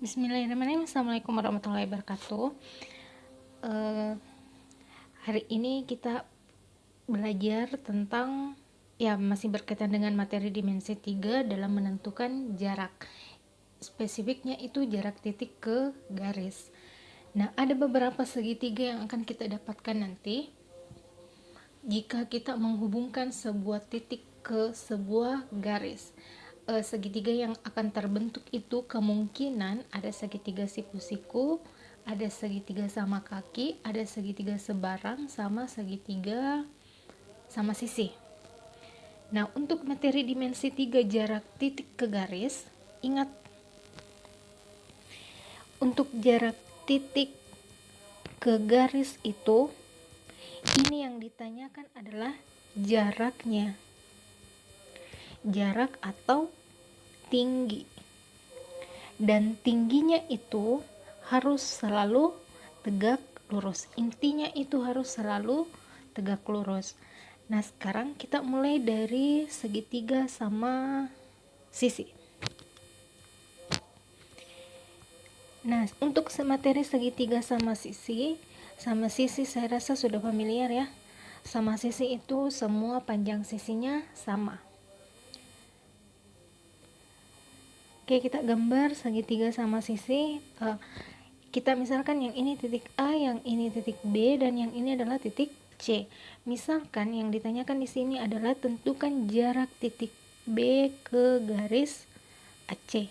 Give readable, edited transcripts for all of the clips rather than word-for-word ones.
Bismillahirrahmanirrahim. Assalamualaikum warahmatullahi wabarakatuh. Hari ini kita belajar tentang masih berkaitan dengan materi dimensi 3 dalam menentukan jarak. Spesifiknya itu jarak titik ke garis. Nah, ada beberapa segitiga yang akan kita dapatkan nanti jika kita menghubungkan sebuah titik ke sebuah garis. Segitiga yang akan terbentuk itu kemungkinan ada segitiga siku-siku, ada segitiga sama kaki, ada segitiga sebarang, sama segitiga sama sisi. Nah, untuk materi dimensi 3 jarak titik ke garis, ingat untuk jarak titik ke garis itu, ini yang ditanyakan adalah jaraknya. Jarak atau tinggi, dan tingginya itu harus selalu tegak lurus. Intinya itu harus selalu tegak lurus. Nah, sekarang kita mulai dari segitiga sama sisi. Nah, untuk materi segitiga sama sisi saya rasa sudah familiar ya. Sama sisi itu semua panjang sisinya sama. Oke, kita gambar segitiga sama sisi. Kita misalkan yang ini titik A, yang ini titik B, dan yang ini adalah titik C. Misalkan yang ditanyakan di sini adalah tentukan jarak titik B ke garis AC.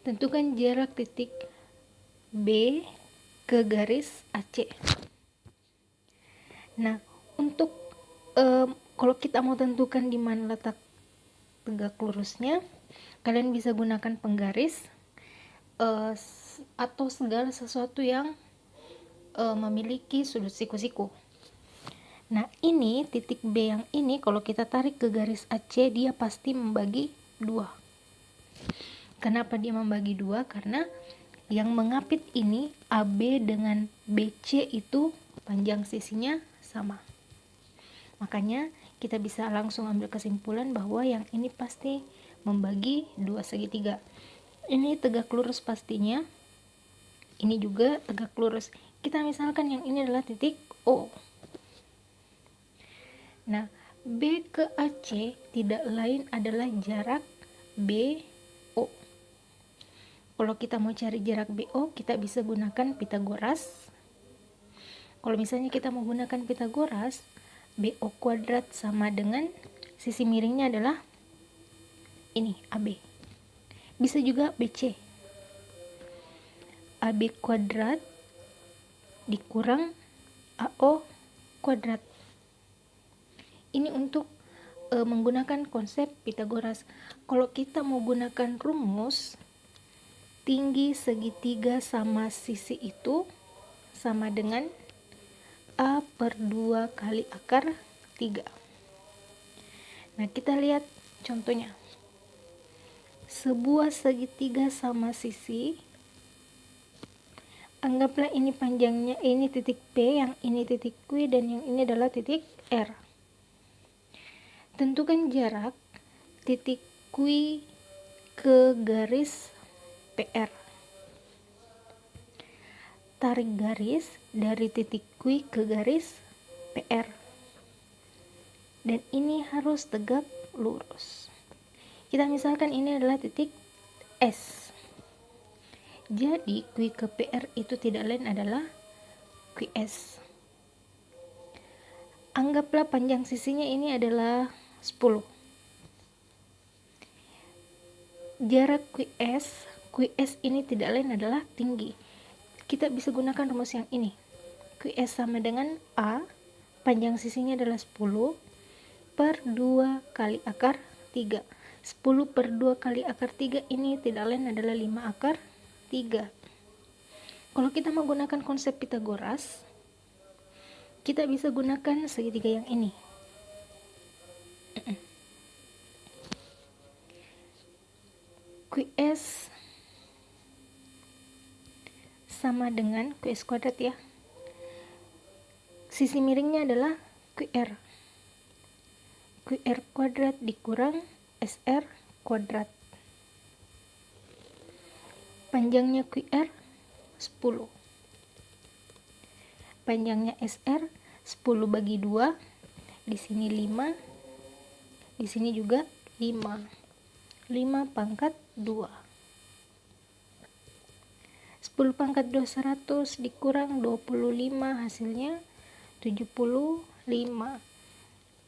Tentukan jarak titik B ke garis AC. Nah, untuk kalau kita mau tentukan di mana letak tegak lurusnya, kalian bisa gunakan penggaris atau segala sesuatu yang memiliki sudut siku-siku. Nah, ini titik B yang ini kalau kita tarik ke garis AC, dia pasti membagi 2. Kenapa dia membagi 2? Karena yang mengapit ini AB dengan BC itu panjang sisinya sama. Makanya kita bisa langsung ambil kesimpulan bahwa yang ini pasti membagi 2 segitiga. Ini tegak lurus pastinya, ini juga tegak lurus. Kita misalkan yang ini adalah titik O. Nah, B ke AC tidak lain adalah jarak BO. Kalau kita mau cari jarak BO, kita bisa gunakan Pitagoras. Kalau misalnya kita mau gunakan Pitagoras, BO kuadrat sama dengan sisi miringnya adalah ini, AB. Bisa juga BC. AB kuadrat dikurang AO kuadrat. Ini untuk menggunakan konsep Pitagoras. Kalau kita mau gunakan rumus, tinggi segitiga sama sisi itu sama dengan A per 2 kali akar 3. Nah, kita lihat contohnya. Sebuah segitiga sama sisi, anggaplah ini panjangnya, ini titik P, yang ini titik Q, dan yang ini adalah titik R. Tentukan jarak titik Q ke garis PR. Tarik garis dari titik Q ke garis PR. Dan ini harus tegak lurus. Kita misalkan ini adalah titik S. Jadi Q ke PR itu tidak lain adalah QS. Anggaplah panjang sisinya ini adalah 10. Jarak QS ini tidak lain adalah tinggi. Kita bisa gunakan rumus yang ini. QS sama dengan A, panjang sisinya adalah 10 per 2 kali akar 3. 10 per 2 kali akar 3 ini tidak lain adalah 5 akar 3. Kalau kita menggunakan konsep Pitagoras, kita bisa gunakan segitiga yang ini. QS sama dengan QS kuadrat ya. Sisi miringnya adalah QR. QR kuadrat dikurang SR kuadrat. Panjangnya QR 10. Panjangnya SR 10 bagi 2. Di sini 5. Di sini juga 5. 5 pangkat 2. 10 pangkat 2 100 dikurang 25, hasilnya 75.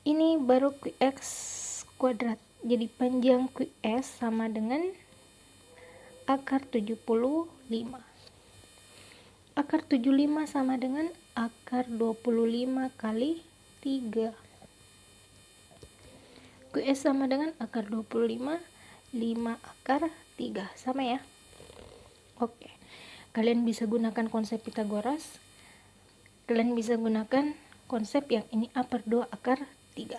Ini baru QX kuadrat. Jadi panjang QS sama dengan akar 75. Akar 75 sama dengan akar 25 kali 3. QS sama dengan akar 25, 5 akar 3. Sama ya? Oke. Kalian bisa gunakan konsep Pitagoras. Kalian bisa gunakan konsep yang ini A/2 akar 3.